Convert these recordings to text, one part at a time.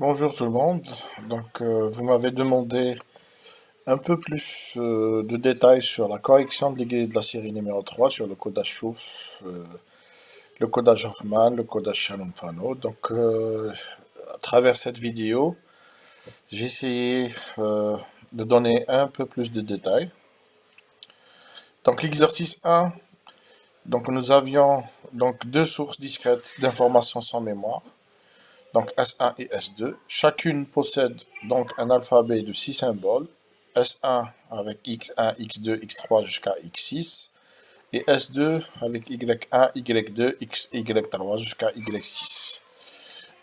Bonjour tout le monde. Vous m'avez demandé un peu plus de détails sur la correction de la série numéro 3 sur le codage source, le codage Hoffman, le codage Shannon-Fano. À travers cette vidéo, j'ai essayé de donner un peu plus de détails. Donc, l'exercice 1, nous avions deux sources discrètes d'informations sans mémoire. Donc S1 et S2. Chacune possède donc un alphabet de 6 symboles. S1 avec X1, X2, X3 jusqu'à X6. Et S2 avec Y1, Y2, Y3 jusqu'à Y6.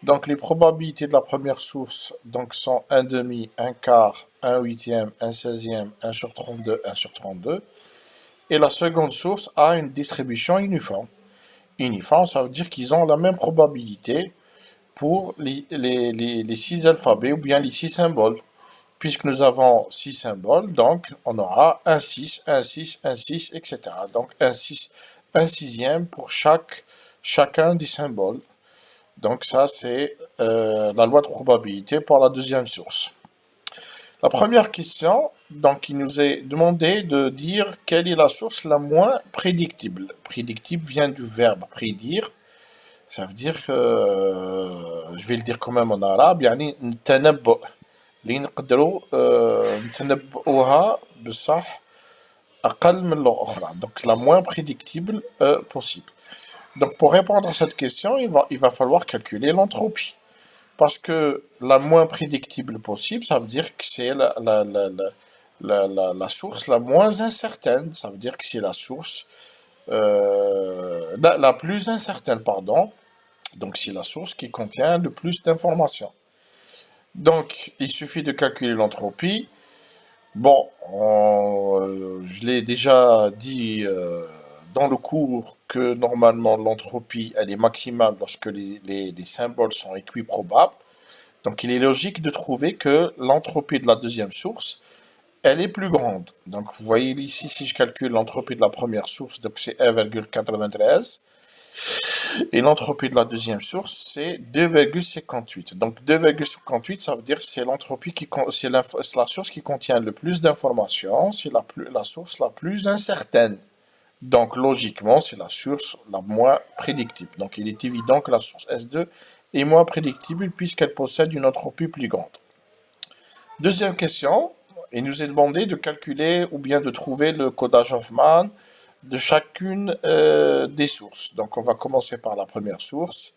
Donc les probabilités de la première source sont 1 demi, 1 quart, 1 huitième, 1 seizième, 1 sur 32, 1 sur 32. Et la seconde source a une distribution uniforme. Uniforme, ça veut dire qu'ils ont la même probabilité pour les 6 alphabets ou bien les 6 symboles. Puisque nous avons 6 symboles, donc on aura un 6, un 6, un 6, etc. Donc un 6, un sixième pour chacun des symboles. Donc ça, c'est la loi de probabilité pour la deuxième source. La première question, donc il nous est demandé de dire quelle est la source la moins prédictible. Prédictible vient du verbe prédire. Ça veut dire que, je vais le dire quand même en arabe, يعني نتنبؤ اللي نقدروا نتنبؤوها بصح أقل من الأخرى. Donc la moins prédictible possible. Donc pour répondre à cette question, il va falloir calculer l'entropie. Parce que la moins prédictible possible, ça veut dire que c'est la source la moins incertaine. Ça veut dire que c'est la source la plus incertaine, pardon. Donc c'est la source qui contient le plus d'informations. Donc il suffit de calculer l'entropie. Bon, je l'ai déjà dit dans le cours que normalement l'entropie elle est maximale lorsque les symboles sont équiprobables. Donc il est logique de trouver que l'entropie de la deuxième source elle est plus grande. Donc vous voyez ici, si je calcule l'entropie de la première source, donc c'est 1,93. Et l'entropie de la deuxième source, c'est 2,58. Donc 2,58, ça veut dire que c'est l'entropie c'est la source qui contient le plus d'informations, c'est la source la plus incertaine. Donc logiquement, c'est la source la moins prédictible. Donc il est évident que la source S2 est moins prédictible puisqu'elle possède une entropie plus grande. Deuxième question, il nous est demandé de calculer ou bien de trouver le codage Hoffman de chacune des sources. Donc on va commencer par la première source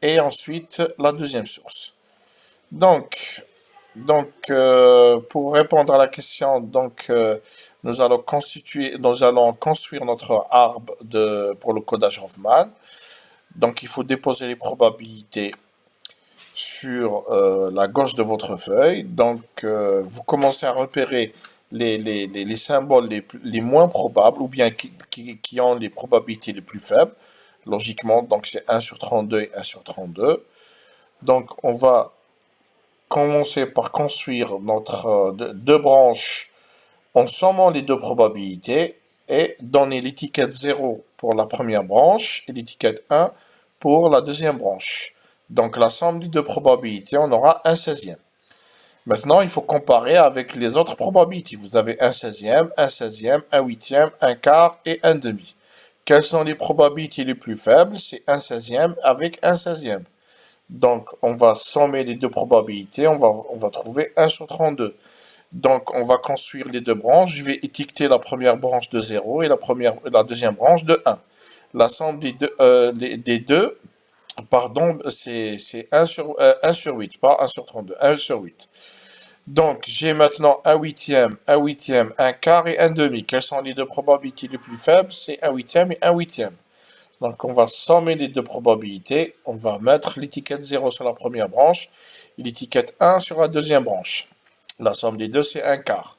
et ensuite la deuxième source. Pour répondre à la question, nous allons construire notre arbre pour le codage Hoffman. Donc il faut déposer les probabilités sur la gauche de votre feuille. Vous commencez à repérer les symboles les moins probables ou bien qui ont les probabilités les plus faibles. Logiquement, donc c'est 1 sur 32 et 1 sur 32. Donc on va commencer par construire notre deux branches en sommant les deux probabilités et donner l'étiquette 0 pour la première branche et l'étiquette 1 pour la deuxième branche. Donc la somme des deux probabilités, on aura un seizième. Maintenant, il faut comparer avec les autres probabilités. Vous avez un seizième, un huitième, un quart et un demi. Quelles sont les probabilités les plus faibles? C'est un seizième avec un seizième. Donc, on va sommer les deux probabilités, on va trouver 1 sur 32. Donc, on va construire les deux branches. Je vais étiqueter la première branche de 0 et la deuxième branche de 1. La somme des deux pardon, c'est 1 sur 8, pas 1 sur 32, 1 sur 8. Donc, j'ai maintenant un huitième, un quart et un demi. Quelles sont les deux probabilités les plus faibles? C'est un huitième et un huitième. Donc, on va sommer les deux probabilités. On va mettre l'étiquette 0 sur la première branche et l'étiquette 1 sur la deuxième branche. La somme des deux, c'est un quart.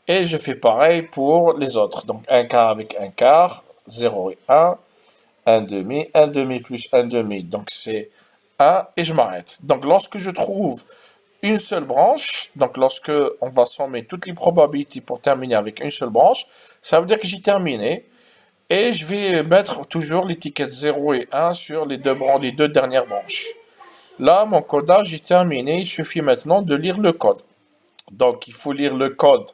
Et je fais pareil pour les autres. Donc, un quart avec un quart, 0 et 1. Un demi plus un demi, donc c'est 1 et je m'arrête. Donc lorsque je trouve une seule branche, donc lorsque on va sommer toutes les probabilités pour terminer avec une seule branche, ça veut dire que j'ai terminé et je vais mettre toujours l'étiquette 0 et 1 sur les deux dernières branches. Là, mon codage est terminé. Il suffit maintenant de lire le code. Donc, il faut lire le code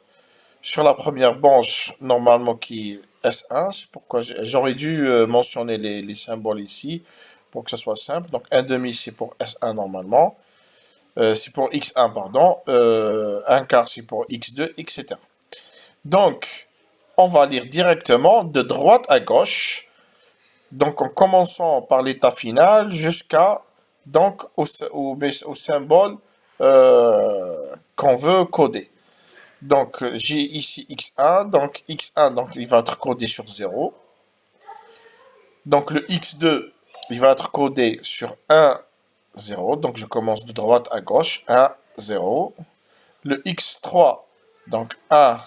sur la première branche, normalement qui est S1. C'est pourquoi j'aurais dû mentionner les symboles ici pour que ce soit simple. Donc, 1/2, c'est pour S1 normalement. C'est pour X1, pardon. 1/4, c'est pour X2, etc. Donc, on va lire directement de droite à gauche. Donc, en commençant par l'état final jusqu'à donc au symbole qu'on veut coder. Donc, j'ai ici X1. Donc, X1, donc, il va être codé sur 0. Donc, le X2, il va être codé sur 1, 0. Donc, je commence de droite à gauche. 1, 0. Le X3, donc 1,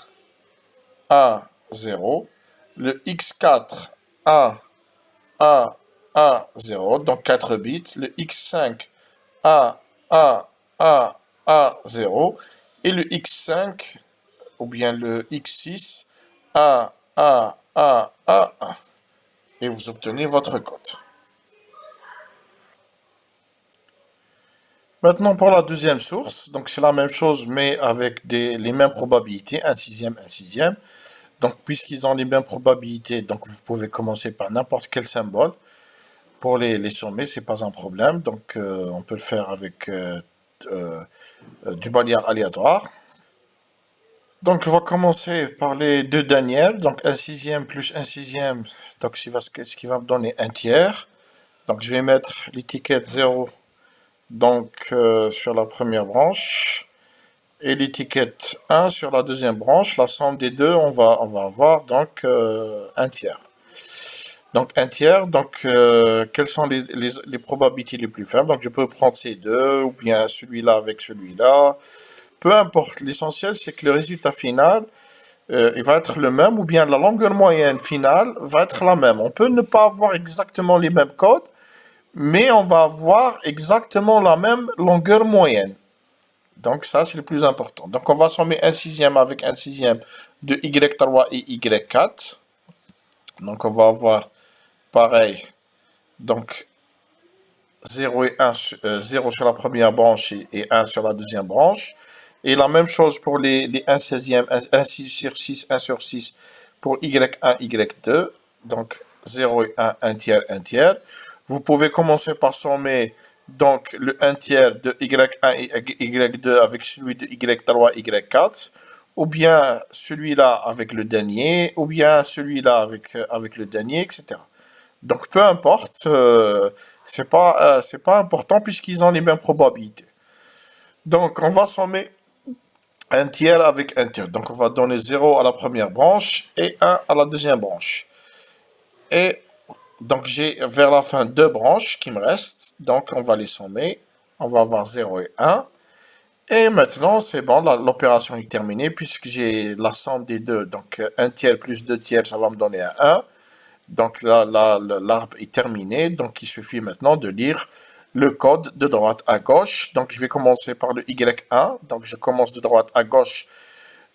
1, 0. Le X4, 1, 1, 1, 0. Donc 4 bits. Le X5, 1, 1, 1, 1, 0. Et le X5, ou bien le X6, 1, 1, 1, 1, 1. Et vous obtenez votre code. Maintenant pour la deuxième source, donc c'est la même chose mais avec les mêmes probabilités, un sixième, un sixième. Donc puisqu'ils ont les mêmes probabilités, donc vous pouvez commencer par n'importe quel symbole. Pour les sommer, c'est pas un problème, donc on peut le faire avec du balière aléatoire. Donc on va commencer par les deux dernières, donc un sixième plus un sixième, donc ce qui va me donner un tiers. Donc je vais mettre l'étiquette 0 donc, sur la première branche et l'étiquette 1 sur la deuxième branche. La somme des deux, on va avoir donc un tiers. Donc un tiers, donc quelles sont les probabilités les plus faibles? Donc je peux prendre ces deux, ou bien celui-là avec celui-là. Peu importe, l'essentiel c'est que le résultat final, il va être le même, ou bien la longueur moyenne finale va être la même. On peut ne pas avoir exactement les mêmes codes, mais on va avoir exactement la même longueur moyenne. Donc ça, c'est le plus important. Donc on va sommer un sixième avec un sixième de Y3 et Y4. Donc on va avoir pareil. Donc 0 et 1, 0 sur la première branche et 1 sur la deuxième branche. Et la même chose pour les 1 16e, 1 6 sur 6, 1 sur 6 pour Y1, Y2. Donc 0 et 1, 1 tiers, 1 tiers. Vous pouvez commencer par sommer donc le 1 tiers de Y1 et Y2 avec celui de Y3, Y4. Ou bien celui-là avec le dernier, ou bien celui-là avec le dernier, etc. Donc peu importe, c'est pas important puisqu'ils ont les mêmes probabilités. Donc on va sommer un tiers avec un tiers. Donc on va donner 0 à la première branche et 1 à la deuxième branche. Et donc j'ai vers la fin deux branches qui me restent. Donc on va les sommer. On va avoir 0 et 1. Et maintenant c'est bon, l'opération est terminée puisque j'ai la somme des deux. Donc un tiers plus deux tiers, ça va me donner un 1. Donc là, l'arbre est terminé. Donc il suffit maintenant de lire le code de droite à gauche. Donc je vais commencer par le Y1. Donc je commence de droite à gauche.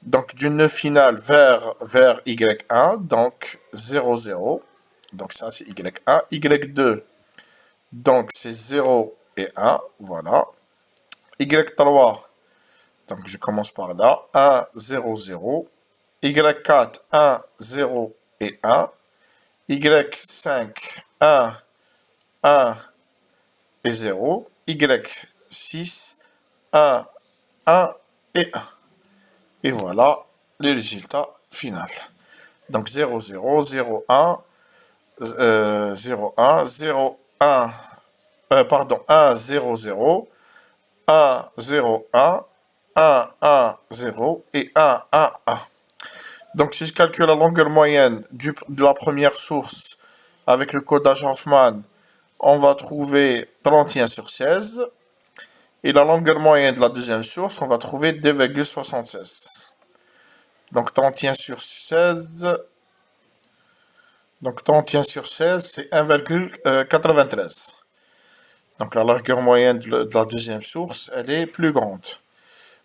Donc du nœud final vers Y1. Donc 0, 0. Donc ça c'est Y1. Y2. Donc c'est 0 et 1. Voilà. Y3. Donc je commence par là. 1, 0, 0. Y4, 1, 0 et 1. Y5, 1, 1 et 0. Y6, 1, 1 et 1. Et voilà le résultat final. Donc 0, 0, 0, 1, 0, 1, 0, 1, pardon, 1, 0, 0, 1, 0, 1, 1, 1, 0 et 1, 1, 1. Donc si je calcule la longueur moyenne de la première source avec le codage Hoffman, on va trouver 31 sur 16. Et la longueur moyenne de la deuxième source, on va trouver 2,76. Donc 31 sur 16. Donc 31 sur 16, c'est 1,93. Donc la longueur moyenne de la deuxième source, elle est plus grande.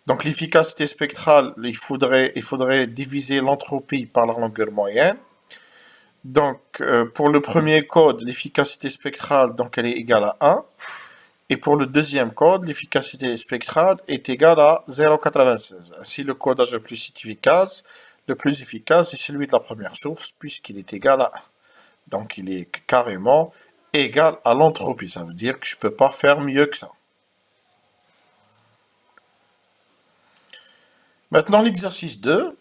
Donc l'efficacité spectrale, il faudrait diviser l'entropie par la longueur moyenne. Donc pour le premier code, l'efficacité spectrale, donc elle est égale à 1. Et pour le deuxième code, l'efficacité spectrale est égale à 0,96. Ainsi, le codage le plus efficace est celui de la première source, puisqu'il est égal à 1. Donc, il est carrément égal à l'entropie. Ça veut dire que je ne peux pas faire mieux que ça. Maintenant, l'exercice 2.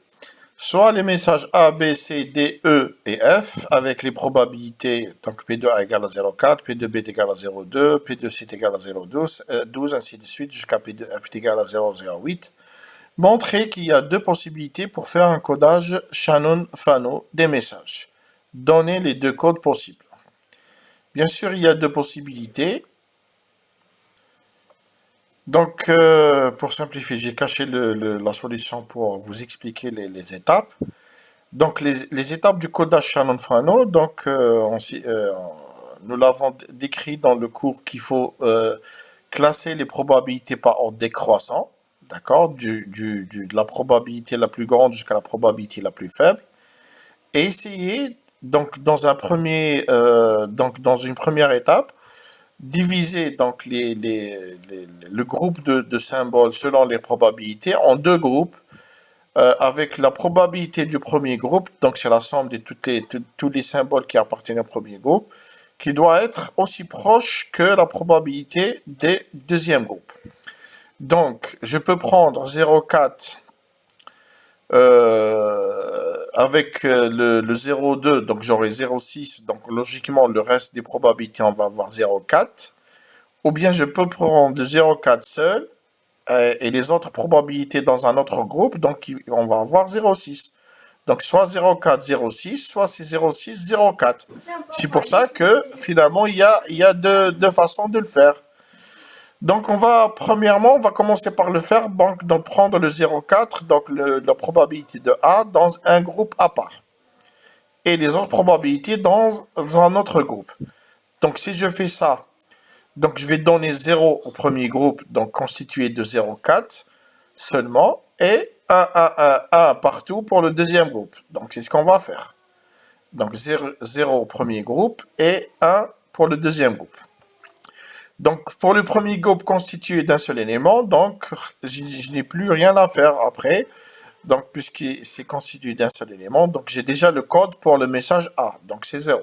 Soit les messages A, B, C, D, E et F avec les probabilités, donc P2A égale à 0,4, P2B est égal à 0,2, P2C est égal à 0,12, ainsi de suite jusqu'à P2F est égal à 0,08. Montrer qu'il y a deux possibilités pour faire un codage Shannon-Fano des messages. Donnez les deux codes possibles. Bien sûr, il y a deux possibilités. Donc, pour simplifier, j'ai caché la solution pour vous expliquer les étapes. Donc, les étapes du codage Shannon-Fano, donc, nous l'avons décrit dans le cours qu'il faut classer les probabilités par ordre décroissant, d'accord, de la probabilité la plus grande jusqu'à la probabilité la plus faible, et essayer, donc, dans une première étape, diviser donc le groupe de symboles selon les probabilités en deux groupes, avec la probabilité du premier groupe, donc c'est la somme de tous les symboles qui appartiennent au premier groupe, qui doit être aussi proche que la probabilité des deuxième groupe. Donc, je peux prendre 0,4 avec le 0,2, donc j'aurai 0,6, donc logiquement le reste des probabilités on va avoir 0,4, ou bien je peux prendre 0,4 seul, et les autres probabilités dans un autre groupe, donc on va avoir 0,6. Donc soit 0,4, 0,6, soit c'est 0,6, 0,4. C'est pour ça que finalement il y a deux façons de le faire. Donc premièrement, on va commencer par le faire, donc prendre le 0,4, donc la probabilité de A dans un groupe à part. Et les autres probabilités dans un autre groupe. Donc si je fais ça, donc je vais donner 0 au premier groupe, donc constitué de 0,4 seulement, et 1, 1, 1, 1 partout pour le deuxième groupe. Donc c'est ce qu'on va faire. Donc 0 au premier groupe et 1 pour le deuxième groupe. Donc pour le premier groupe constitué d'un seul élément, donc je n'ai plus rien à faire après. Donc puisque c'est constitué d'un seul élément, donc j'ai déjà le code pour le message A, donc c'est 0.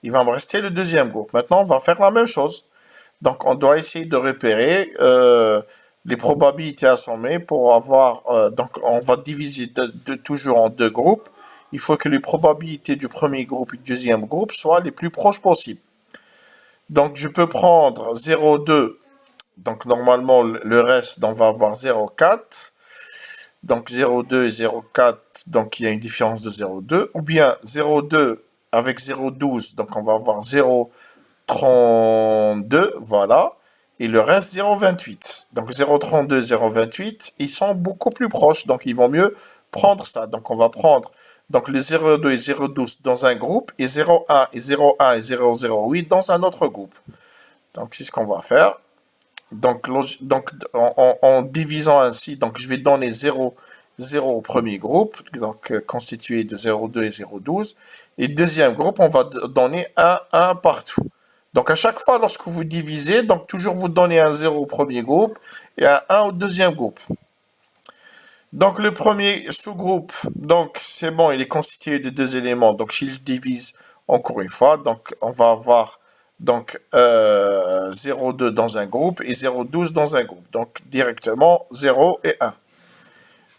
Il va me rester le deuxième groupe. Maintenant on va faire la même chose. Donc, on doit essayer de repérer les probabilités à sommer pour avoir... donc, on va diviser toujours en deux groupes. Il faut que les probabilités du premier groupe et du deuxième groupe soient les plus proches possibles. Donc, je peux prendre 0,2. Donc, normalement, le reste, on va avoir 0,4. Donc, 0,2 et 0,4. Donc, il y a une différence de 0,2. Ou bien 0,2 avec 0,12. Donc, on va avoir 0,32, voilà, et le reste 0,28. Donc 0,32, 0,28, ils sont beaucoup plus proches, donc il vaut mieux prendre ça. Donc on va prendre donc les 0,2 et 0,12 dans un groupe, et 0,1 et 0,1 et 0,08 dans un autre groupe. Donc c'est ce qu'on va faire. Donc en divisant ainsi, donc je vais donner 0, 0 au premier groupe, donc constitué de 0,2 et 0,12, et deuxième groupe, on va donner 1, 1 partout. Donc à chaque fois, lorsque vous divisez, donc toujours vous donnez un 0 au premier groupe et un 1 au deuxième groupe. Donc le premier sous-groupe, donc c'est bon, il est constitué de deux éléments. Donc si je divise encore une fois, donc on va avoir donc 0,2 dans un groupe et 0,12 dans un groupe. Donc directement 0 et 1.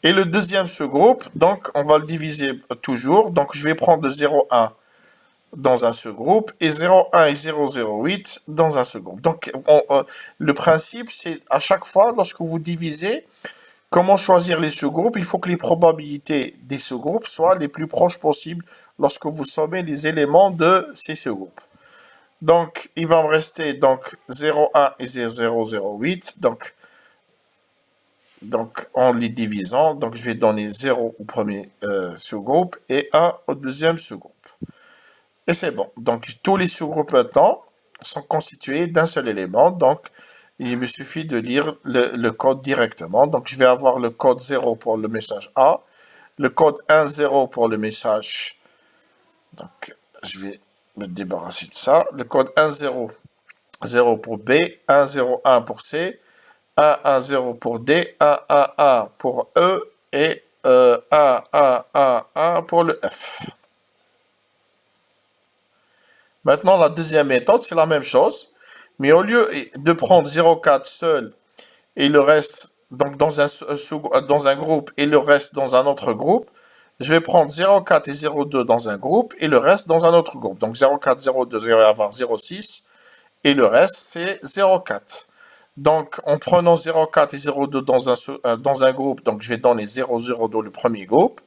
Et le deuxième sous-groupe, donc on va le diviser toujours. Donc je vais prendre 0,1 dans un sous-groupe et 0,1 et 0,08 dans un sous-groupe. Donc, le principe, c'est à chaque fois, lorsque vous divisez, comment choisir les sous-groupes? Il faut que les probabilités des sous-groupes soient les plus proches possibles lorsque vous sommez les éléments de ces sous-groupes. Donc, il va me rester donc 0,1 et 0,08. Donc, en les divisant, donc je vais donner 0 au premier sous-groupe et 1 au deuxième sous-groupe. Et c'est bon. Donc, tous les sous-groupes maintenant sont constitués d'un seul élément. Donc, il me suffit de lire le code directement. Donc, je vais avoir le code 0 pour le message A, le code 1, 0 pour le message. Donc, je vais me débarrasser de ça. Le code 1, 0 0 pour B, 1, 0, 1 pour C, 1, 1, 0 pour D, 1, 1, 1 pour E et 1, 1, 1, 1 pour le F. Maintenant, la deuxième méthode, c'est la même chose, mais au lieu de prendre 0,4 seul et le reste donc dans un groupe et le reste dans un autre groupe, je vais prendre 0,4 et 0,2 dans un groupe et le reste dans un autre groupe. Donc 0,4, 0,2, je vais avoir 0,6 et le reste c'est 0,4. Donc en prenant 0,4 et 0,2 dans un groupe, donc je vais donner 0,02 le premier groupe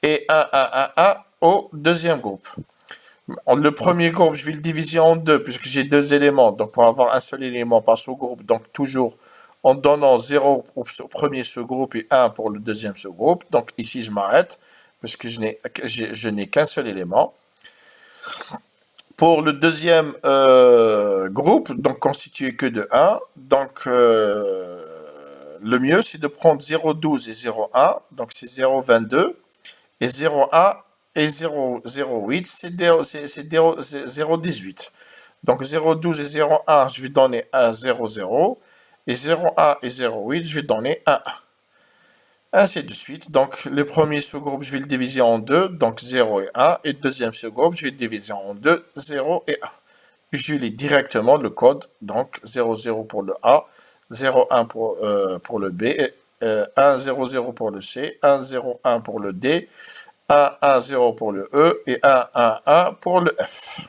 et 1, 1, 1, 1 au deuxième groupe. Le premier groupe, je vais le diviser en deux, puisque j'ai deux éléments. Donc, pour avoir un seul élément par sous-groupe, donc toujours en donnant 0 au premier sous-groupe et 1 pour le deuxième sous-groupe. Donc, ici, je m'arrête, parce que je n'ai qu'un seul élément. Pour le deuxième groupe, donc constitué que de 1, donc le mieux, c'est de prendre 0,12 et 0,1. Donc, c'est 0,22 et 0,1 et 0,08, c'est 0,18. Donc 0,12 et 0,1, je vais donner 1, 0, 0. Et 0,1 et 0,8, je vais donner 1, 1. Ainsi de suite. Donc le premier sous-groupe, je vais le diviser en deux, donc 0 et 1. Et le deuxième sous-groupe, je vais le diviser en deux, 0 et 1. Et je lis directement le code, donc 0, 0 pour le A, 0, 1 pour le B, 1, 0, 0 pour le C, 1, 0, 1 pour le D, 1, 1, 0 pour le E et 1, 1, 1 pour le F.